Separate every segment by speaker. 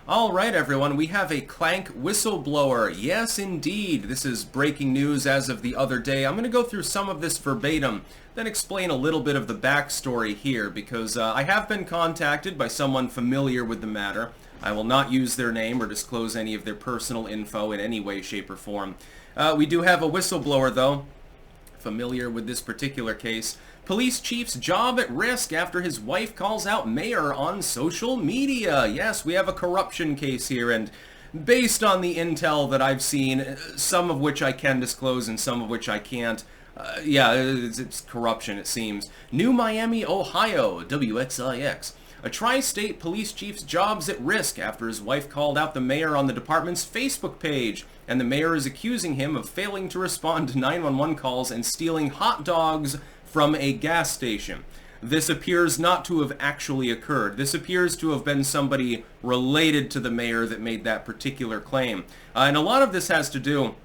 Speaker 1: All right, everyone, we have a Clank whistleblower. Yes, indeed. This is breaking news as of the other day. I'm going to go through some of this verbatim, then explain a little bit of the backstory here, because I have been contacted by someone familiar with the matter. I will not use their name or disclose any of their personal info in any way, shape, or form. We do have a whistleblower, though, familiar with this particular case. Police chief's job at risk after his wife calls out mayor on social media. Yes, we have a corruption case here, and based on the intel that I've seen, some of which I can disclose and some of which I can't, yeah, it's corruption, it seems. New Miami, Ohio, WXIX. A tri-state police chief's job's at risk after his wife called out the mayor on the department's Facebook page, and the mayor is accusing him of failing to respond to 911 calls and stealing hot dogs from a gas station. This appears not to have actually occurred. This appears to have been somebody related to the mayor that made that particular claim. And a lot of this has to do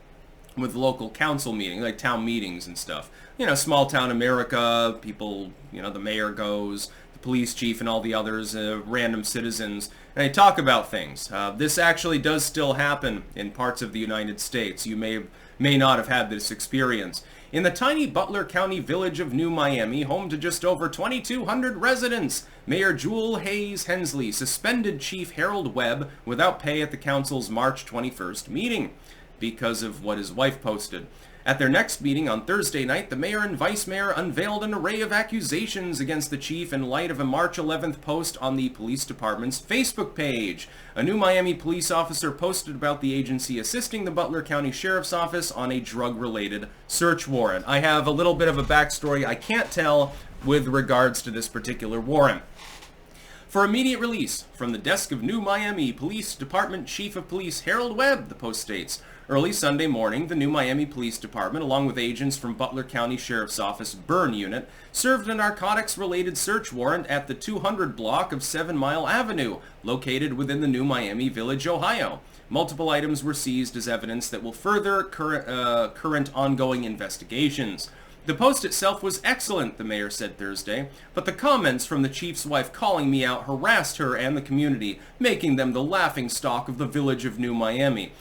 Speaker 1: with local council meetings, like town meetings and stuff. You know, small town America, people, you know, the mayor goes, the police chief and all the others, random citizens, and they talk about things. This actually does still happen in parts of the United States. You may not have had this experience. In the tiny Butler County village of New Miami, home to just over 2,200 residents, Mayor Jewel Hayes Hensley suspended Chief Harold Webb without pay at the council's March 21st meeting because of what his wife posted. At their next meeting on Thursday night, the mayor and vice mayor unveiled an array of accusations against the chief in light of a March 11th post on the police department's Facebook page. A New Miami police officer posted about the agency assisting the Butler County Sheriff's Office on a drug-related search warrant. I have a little bit of a backstory I can't tell with regards to this particular warrant. For immediate release from the desk of New Miami Police Department Chief of Police Harold Webb, the post states. Early Sunday morning, the New Miami Police Department, along with agents from Butler County Sheriff's Office Burn Unit, served a narcotics-related search warrant at the 200 block of 7 Mile Avenue, located within the New Miami Village, Ohio. Multiple items were seized as evidence that will further current ongoing investigations. The post itself was excellent, the mayor said Thursday, but the comments from the chief's wife calling me out harassed her and the community, making them the laughingstock of the village of New Miami.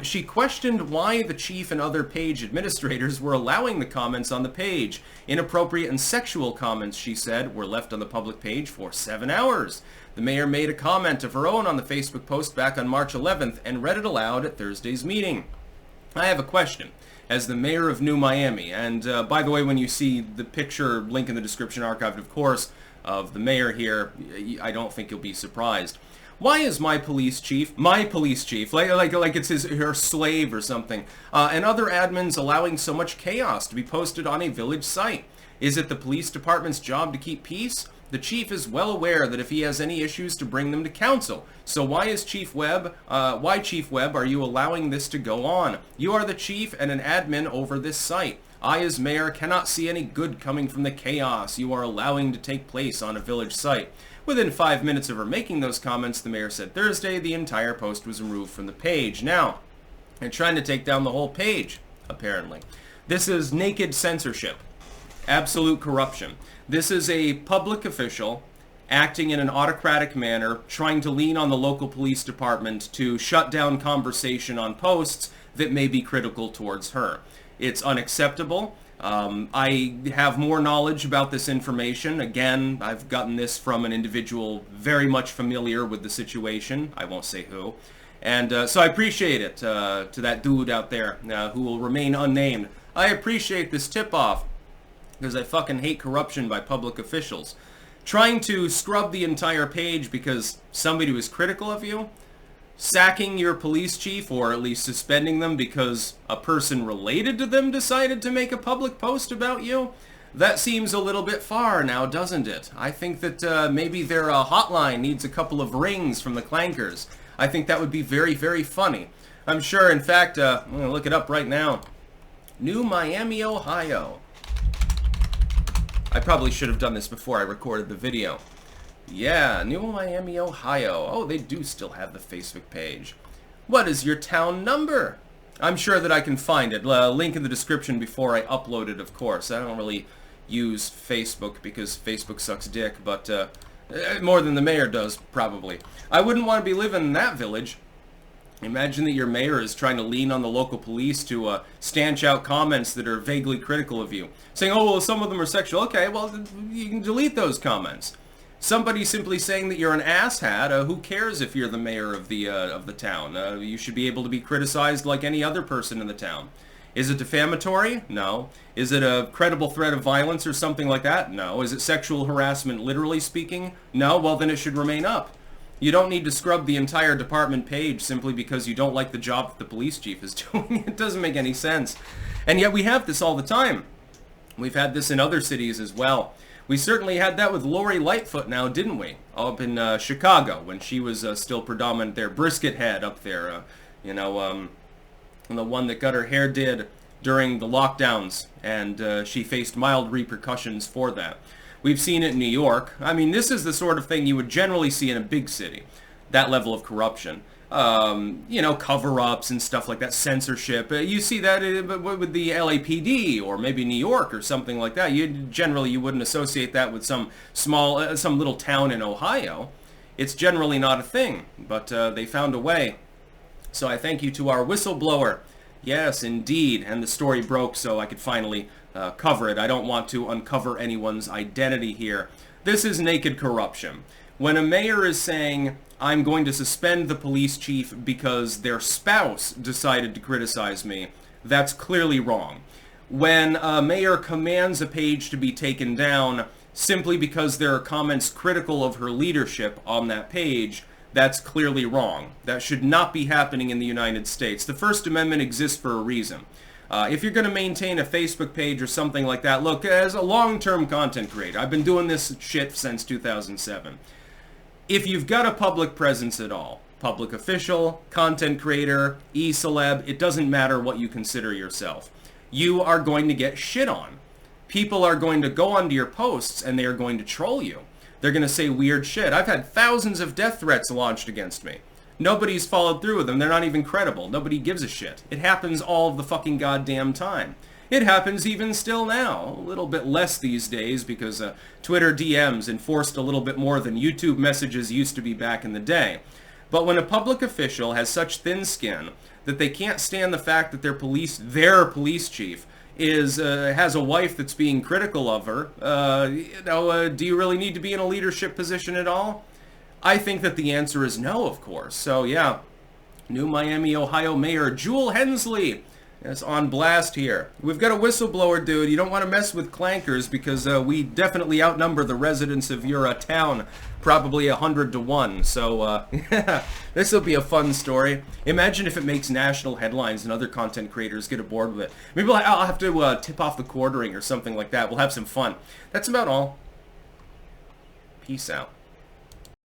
Speaker 1: She questioned why the chief and other page administrators were allowing the comments on the page. Inappropriate and sexual comments, she said, were left on the public page for 7 hours. The mayor made a comment of her own on the Facebook post back on March 11th and read it aloud at Thursday's meeting. I have a question. As the mayor of New Miami, and by the way, when you see the picture, link in the description archived, of course, of the mayor here, I don't think you'll be surprised. Why is my police chief, like it's her slave or something, and other admins allowing so much chaos to be posted on a village site? Is it the police department's job to keep peace? The chief is well aware that if he has any issues to bring them to council. So why Chief Webb, are you allowing this to go on? You are the chief and an admin over this site. I, as mayor, cannot see any good coming from the chaos you are allowing to take place on a village site. Within 5 minutes of her making those comments, the mayor said Thursday, the entire post was removed from the page. Now, they're trying to take down the whole page, apparently. This is naked censorship. Absolute corruption. This is a public official acting in an autocratic manner, trying to lean on the local police department to shut down conversation on posts that may be critical towards her. It's unacceptable. I have more knowledge about this information. Again, I've gotten this from an individual very much familiar with the situation. I won't say who. And so I appreciate it to that dude out there who will remain unnamed. I appreciate this tip-off because I fucking hate corruption by public officials. Trying to scrub the entire page because somebody was critical of you? Sacking your police chief, or at least suspending them because a person related to them decided to make a public post about you? That seems a little bit far now, doesn't it? I think that maybe their hotline needs a couple of rings from the clankers. I think that would be very, very funny. I'm sure, in fact, I'm going to look it up right now. New Miami, Ohio. I probably should have done this before I recorded the video. Yeah, New Miami, Ohio. Oh, they do still have the Facebook page. What is your town number? I'm sure that I can find it. Link in the description before I upload it, of course. I don't really use Facebook because Facebook sucks dick, but More than the mayor does, probably. I wouldn't want to be living in that village. Imagine that your mayor is trying to lean on the local police to stanch out comments that are vaguely critical of you. Saying, oh, well, some of them are sexual. Okay, well, you can delete those comments. Somebody simply saying that you're an asshat, who cares if you're the mayor of the town? You should be able to be criticized like any other person in the town. Is it defamatory? No. Is it a credible threat of violence or something like that? No. Is it sexual harassment, literally speaking? No. Well, then it should remain up. You don't need to scrub the entire department page simply because you don't like the job that the police chief is doing. It doesn't make any sense. And yet we have this all the time. We've had this in other cities as well. We certainly had that with Lori Lightfoot now, didn't we? Up in Chicago, when she was still predominant there. Brisket Head up there, and the one that got her hair did during the lockdowns, and she faced mild repercussions for that. We've seen it in New York. I mean, this is the sort of thing you would generally see in a big city, that level of corruption. Cover-ups and stuff like that, censorship. You see that with the LAPD or maybe New York or something like that. You wouldn't associate that with some little town in Ohio. It's generally not a thing, but they found a way. So I thank you to our whistleblower. Yes, indeed. And the story broke so I could finally cover it. I don't want to uncover anyone's identity here. This is naked corruption. When a mayor is saying, I'm going to suspend the police chief because their spouse decided to criticize me, that's clearly wrong. When a mayor commands a page to be taken down simply because there are comments critical of her leadership on that page, that's clearly wrong. That should not be happening in the United States. The First Amendment exists for a reason. If you're going to maintain a Facebook page or something like that, look, as a long-term content creator, I've been doing this shit since 2007. If you've got a public presence at all, public official, content creator, e-celeb, it doesn't matter what you consider yourself. You are going to get shit on. People are going to go onto your posts and they are going to troll you. They're going to say weird shit. I've had thousands of death threats launched against me. Nobody's followed through with them. They're not even credible. Nobody gives a shit. It happens all of the fucking goddamn time. It happens even still now. A little bit less these days because Twitter DMs enforced a little bit more than YouTube messages used to be back in the day. But when a public official has such thin skin that they can't stand the fact that their police chief has a wife that's being critical of her, do you really need to be in a leadership position at all? I think that the answer is no, of course. So yeah, New Miami, Ohio Mayor Jewel Hensley is on blast here. We've got a whistleblower, dude. You don't want to mess with clankers because we definitely outnumber the residents of your town, probably 100 to 1. So this will be a fun story. Imagine if it makes national headlines and other content creators get aboard with it. Maybe I'll have to tip off the quartering or something like that. We'll have some fun. That's about all. Peace out.